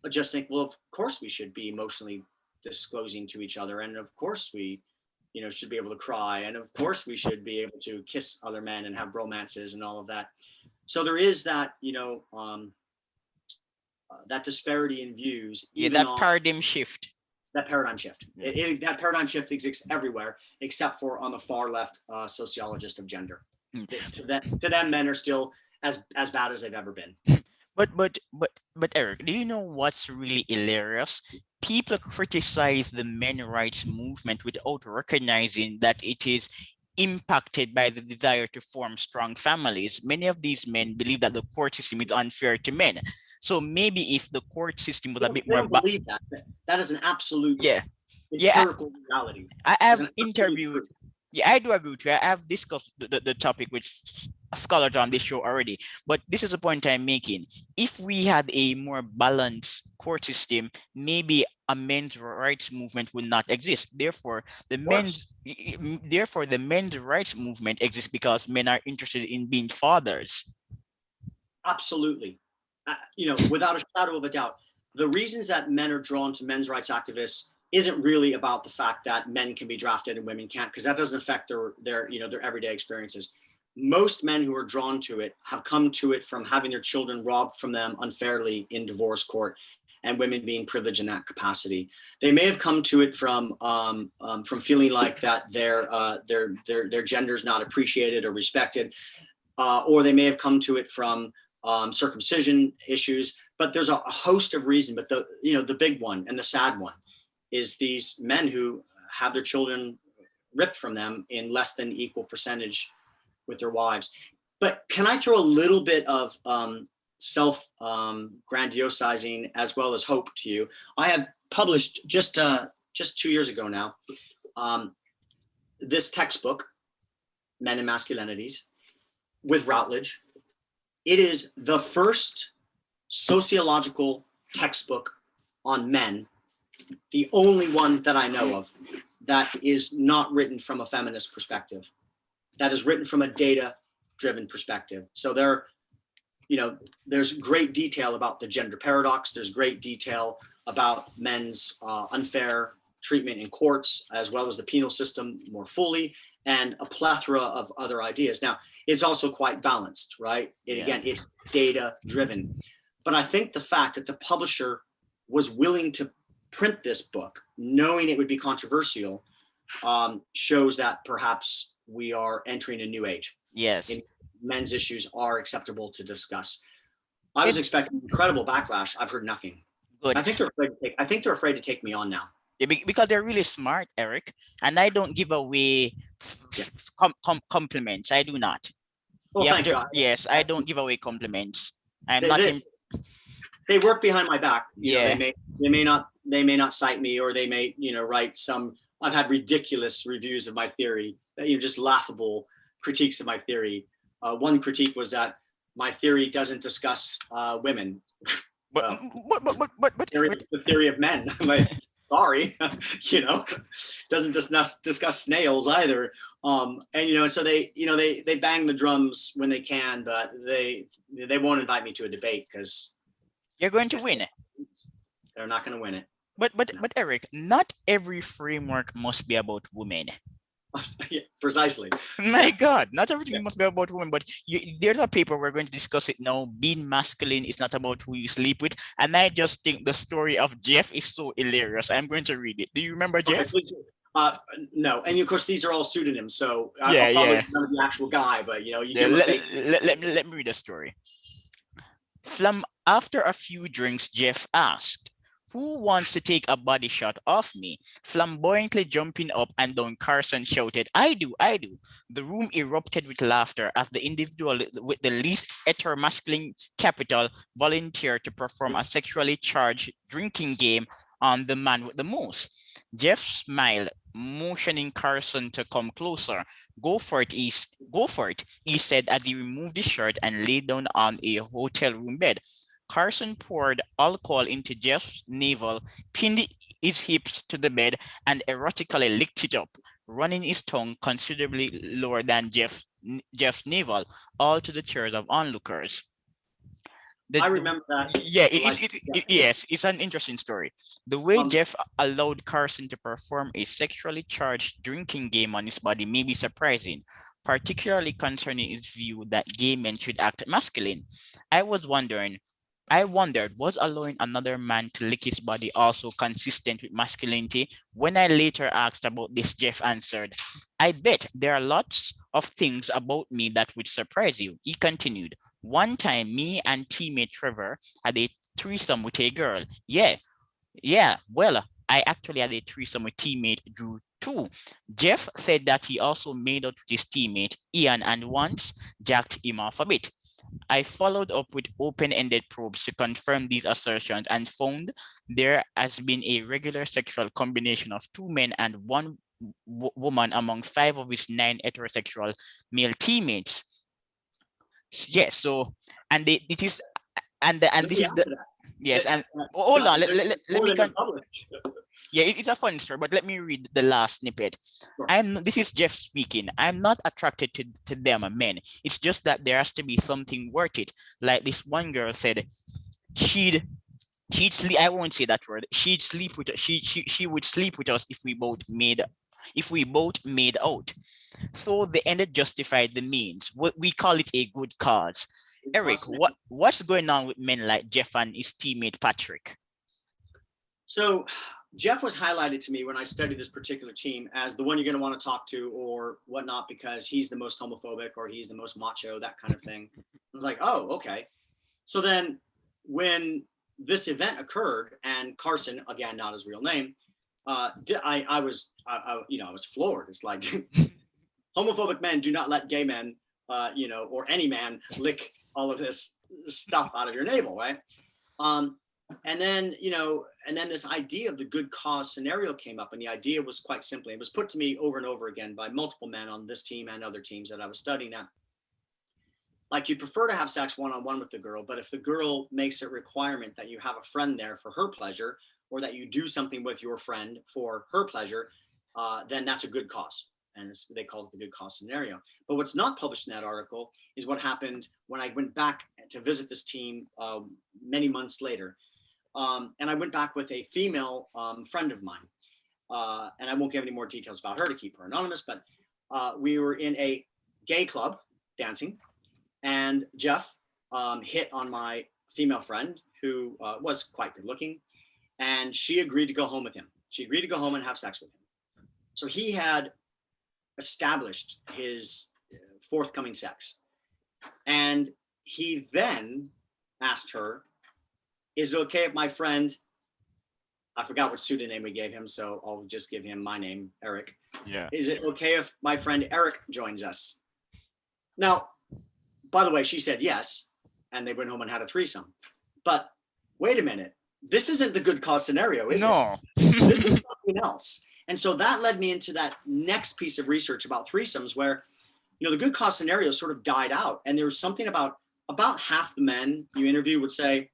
just think, well, of course we should be emotionally disclosing to each other, and of course we should be able to cry, and of course we should be able to kiss other men and have romances and all of that. So there is that that disparity in views. Yeah, that paradigm shift. That paradigm shift. Yeah. That paradigm shift exists everywhere, except for on the far left sociologist of gender. To them, men are still as bad as they've ever been. But Eric, do you know what's really hilarious? People criticize the men rights movement without recognizing that it is impacted by the desire to form strong families. Many of these men believe that the court system is unfair to men. So maybe if the court system was a bit more... believe that. That is an absolute empirical reality. I have interviewed Yeah, I do agree with you. I have discussed the topic with scholars on this show already, but this is the point I'm making. If we had a more balanced court system, maybe a men's rights movement would not exist. Of course. Therefore the men's rights movement exists because men are interested in being fathers. Absolutely. Without a shadow of a doubt, the reasons that men are drawn to men's rights activists isn't really about the fact that men can be drafted and women can't, because that doesn't affect their everyday experiences. Most men who are drawn to it have come to it from having their children robbed from them unfairly in divorce court, and women being privileged in that capacity. They may have come to it from feeling like that their gender is not appreciated or respected, or they may have come to it from circumcision issues. But there's a host of reasons. But the big one and the sad one is these men who have their children ripped from them in less than equal percentage with their wives. But can I throw a little bit of self grandiosizing as well as hope to you? I have published just 2 years ago now this textbook, Men and Masculinities, with Routledge. It is the first sociological textbook on men, the only one that I know of that is not written from a feminist perspective, that is written from a data-driven perspective. So there's great detail about the gender paradox. There's great detail about men's unfair treatment in courts, as well as the penal system more fully, and a plethora of other ideas. Now, it's also quite balanced, right? It's data-driven. But I think the fact that the publisher was willing to print this book, knowing it would be controversial, shows that perhaps we are entering a new age. Yes. And men's issues are acceptable to discuss. I was expecting incredible backlash. I've heard nothing. Good. I think they're afraid to take me on now. Yeah, because they're really smart, Eric, and I don't give away compliments. I do not. Well, thank God. Yes, I don't give away compliments. I'm they, not. They, they work behind my back. Yeah. They may not cite me, or they may write some. I've had ridiculous reviews of my theory, just laughable critiques of my theory. One critique was that my theory doesn't discuss women. But the theory of men. I'm like, sorry, doesn't discuss snails either. And so they bang the drums when they can, but they won't invite me to a debate because you're going to win. They're not going to win it. But Eric, not every framework must be about women. Yeah, precisely. My God, not everything must be about women, but there's a paper we're going to discuss it now. Being masculine is not about who you sleep with, and I just think the story of Jeff is so hilarious. I'm going to read it. Do you remember Jeff? No, and of course these are all pseudonyms, so I'll probably remember the actual guy, but let me read the story. After a few drinks, Jeff asked, "Who wants to take a body shot of me?" Flamboyantly jumping up and down, Carson shouted, "I do, I do." The room erupted with laughter as the individual with the least heteromasculine capital volunteered to perform a sexually charged drinking game on the man with the most. Jeff smiled, motioning Carson to come closer. Go for it, he said as he removed his shirt and lay down on a hotel room bed. Carson poured alcohol into Jeff's navel, pinned his hips to the bed, and erotically licked it up, running his tongue considerably lower than Jeff's navel, all to the cheers of onlookers. I remember that. Yeah, yes, it's an interesting story. The way Jeff allowed Carson to perform a sexually charged drinking game on his body may be surprising, particularly concerning his view that gay men should act masculine. I wondered, was allowing another man to lick his body also consistent with masculinity? When I later asked about this, Jeff answered, "I bet there are lots of things about me that would surprise you." He continued, "One time, me and teammate Trevor had a threesome with a girl. Yeah, well, I actually had a threesome with teammate Drew too." Jeff said that he also made out with his teammate Ian and once jacked him off a bit. I followed up with open-ended probes to confirm these assertions and found there has been a regular sexual combination of two men and one woman among 5 of his 9 heterosexual male teammates. Yes, so and it is and Let this me is add the to that. yes, and hold That on, there's let more me than been published. yeah, it's a fun story, but let me read the last snippet. Sure. This is Jeff speaking. I'm not attracted to them men. It's just that there has to be something worth it. Like this one girl said, she'd she'd sleep. I won't say that word. She'd sleep with she would sleep with us if we both made out. So the end justified the means. We call it a good cause. Eric, what's going on with men like Jeff and his teammate Patrick? So Jeff was highlighted to me when I studied this particular team as the one you're going to want to talk to or whatnot, because he's the most homophobic or he's the most macho, that kind of thing. I was like, oh, okay. So then when this event occurred and Carson, again, not his real name, I was floored. It's like homophobic men do not let gay men, or any man lick all of this stuff out of your navel, right? And then this idea of the good cause scenario came up, and the idea was quite simply, it was put to me over and over again by multiple men on this team and other teams that I was studying at. Like, you'd prefer to have sex one-on-one with the girl, but if the girl makes a requirement that you have a friend there for her pleasure, or that you do something with your friend for her pleasure, then that's a good cause. And they call it the good cause scenario. But what's not published in that article is what happened when I went back to visit this team many months later. And I went back with a female friend of mine. And I won't give any more details about her to keep her anonymous, but we were in a gay club dancing, and Jeff hit on my female friend, who was quite good looking, and she agreed to go home with him. She agreed to go home and have sex with him. So he had established his forthcoming sex. And he then asked her, is it okay if my friend, I forgot what pseudonym we gave him, so I'll just give him my name, Eric. Yeah. Is it okay if my friend Eric joins us? Now, by the way, she said yes, and they went home and had a threesome. But wait a minute, this isn't the good cause scenario, is it? This is something else. And so that led me into that next piece of research about threesomes, where, the good cause scenario sort of died out. And there was something about half the men you interview would say,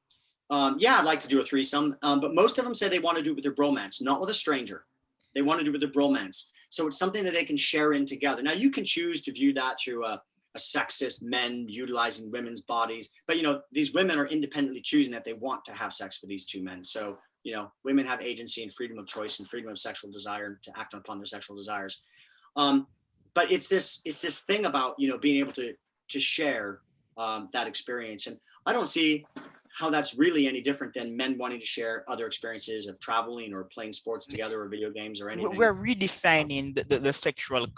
yeah, I'd like to do a threesome. But most of them say they want to do it with their bromance, not with a stranger. They want to do it with their bromance. So it's something that they can share in together. Now, you can choose to view that through a sexist men utilizing women's bodies. But, these women are independently choosing that they want to have sex with these two men. So, women have agency and freedom of choice and freedom of sexual desire to act upon their sexual desires. But it's this thing about, being able to share that experience. And I don't see how that's really any different than men wanting to share other experiences of traveling or playing sports together or video games or anything. We're redefining the sexual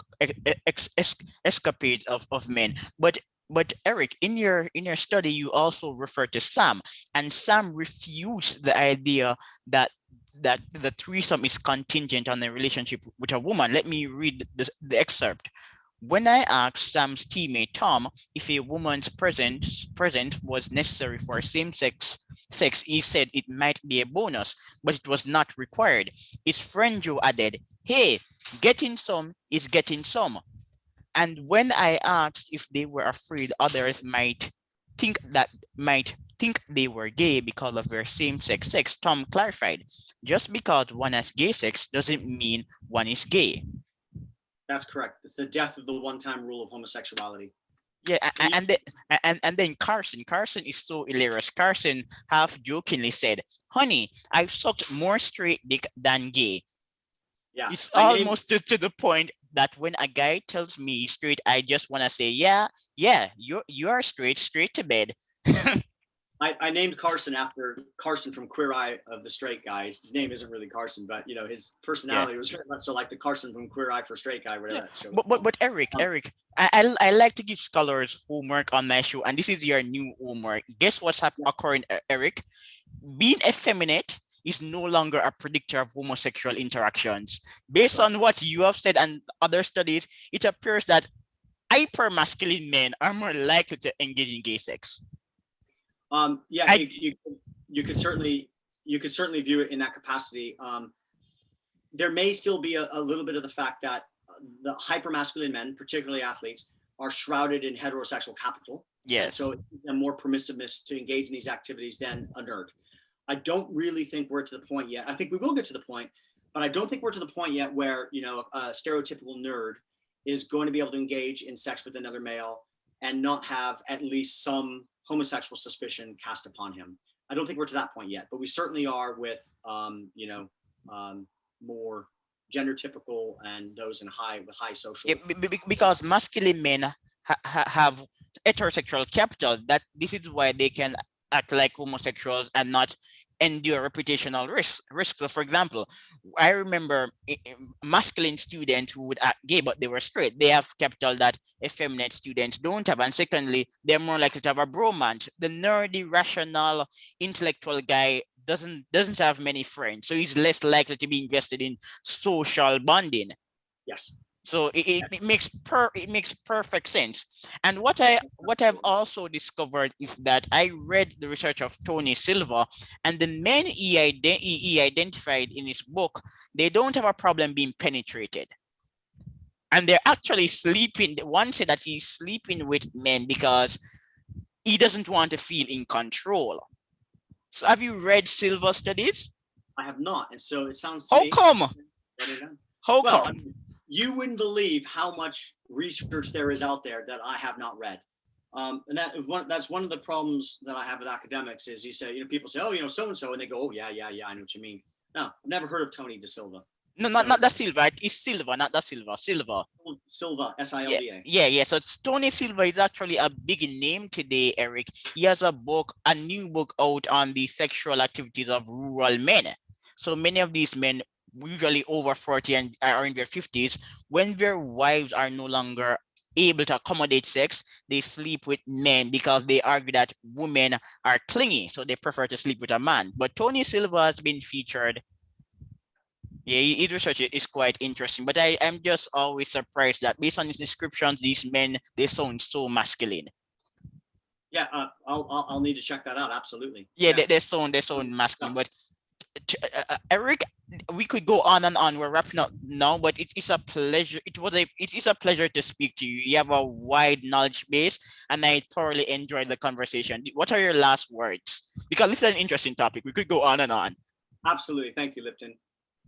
escapades of men. But Eric, in your study, you also refer to Sam, and Sam refused the idea that the threesome is contingent on a relationship with a woman. Let me read the excerpt. When I asked Sam's teammate Tom if a woman's presence was necessary for same-sex sex, he said it might be a bonus, but it was not required. His friend Joe added, "Hey, getting some is getting some." And when I asked if they were afraid others might think they were gay because of their same-sex sex, Tom clarified, just because one has gay sex doesn't mean one is gay. That's correct. It's the death of the one-time rule of homosexuality. Yeah, and then Carson is so hilarious. Carson half jokingly said, "Honey, I've sucked more straight dick than gay." Yeah, it's almost to the point that when a guy tells me he's straight, I just want to say, yeah, you are straight to bed. I named Carson after Carson from Queer Eye of the Straight Guys. His name isn't really Carson, but his personality was very much so like the Carson from Queer Eye for Straight Guy, whatever that show. But Eric, I like to give scholars homework on my show, and this is your new homework. Guess what's occurring, Eric? Being effeminate is no longer a predictor of homosexual interactions. Based on what you have said and other studies, it appears that hyper-masculine men are more likely to engage in gay sex. You could certainly view it in that capacity. there may still be a little bit of the fact that the hypermasculine men, particularly athletes, are shrouded in heterosexual capital. Yes. And so they're more permissiveness to engage in these activities than a nerd. I don't really think we're to the point yet. I think we will get to the point, but I don't think we're to the point yet where, you know, a stereotypical nerd is going to be able to engage in sex with another male and not have at least some homosexual suspicion cast upon him. I don't think we're to that point yet, but we certainly are with, you know, more gender typical and those in high social. Yeah, because masculine men have heterosexual capital. That this is why they can act like homosexuals and not endure reputational risk. So for example, I remember masculine students who would act gay but they were straight. They have capital that effeminate students don't have. And secondly, they're more likely to have a bromance. The nerdy, rational, intellectual guy doesn't have many friends, so he's less likely to be invested in social bonding. Yes. So it makes perfect sense. And what I've also discovered is that I read the research of Tony Silva, and the men he identified in his book, they don't have a problem being penetrated. And they're actually sleeping. One said that he's sleeping with men because he doesn't want to feel in control. So have you read Silva studies? I have not. And so it sounds to How me. come? How come? I mean, you wouldn't believe how much research there is out there that I have not read. And that's one of the problems that I have with academics is you say, you know, people say, oh, you know, so-and-so, and they go, oh, yeah, I know what you mean. No, I've never heard of Tony De Silva. No, not Da Silva. It's Silva, not Da Silva. Silva. Silva, S-I-L-V-A. Yeah. So it's Tony Silva is actually a big name today, Eric. He has a new book out on the sexual activities of rural men. So many of these men, usually over 40 and are in their 50s, when their wives are no longer able to accommodate sex, they sleep with men because they argue that women are clingy, so they prefer to sleep with a man. But Tony Silva has been featured. Yeah, his research is quite interesting, but I'm just always surprised that based on his descriptions, these men, they sound so masculine. Yeah, I'll need to check that out. Absolutely. Yeah, they sound masculine, but Eric, we could go on and on. We're wrapping up now, but it is a pleasure. It is a pleasure to speak to you. You have a wide knowledge base, and I thoroughly enjoyed the conversation. What are your last words? Because this is an interesting topic. We could go on and on. Absolutely. Thank you, Lipton.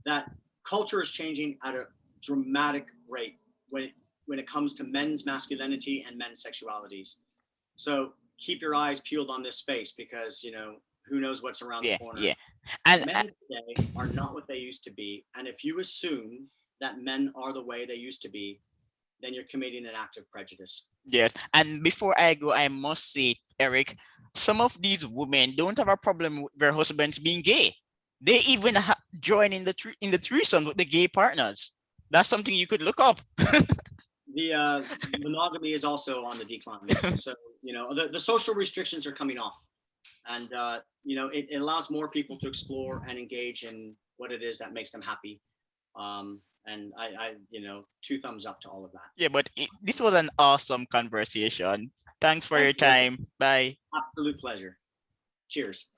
That culture is changing at a dramatic rate when it comes to men's masculinity and men's sexualities. So keep your eyes peeled on this space because, you know, who knows what's around the corner. Yeah. And men today are not what they used to be. And if you assume that men are the way they used to be, then you're committing an act of prejudice. Yes. And before I go, I must say, Eric, some of these women don't have a problem with their husbands being gay. They even join in the threesome with the gay partners. That's something you could look up. The monogamy is also on the decline. So, you know, the social restrictions are coming off. And, you know, it allows more people to explore and engage in what it is that makes them happy. And I you know, 2 thumbs up to all of that. Yeah, but this was an awesome conversation. Thanks for your time. Bye. Absolute pleasure. Cheers.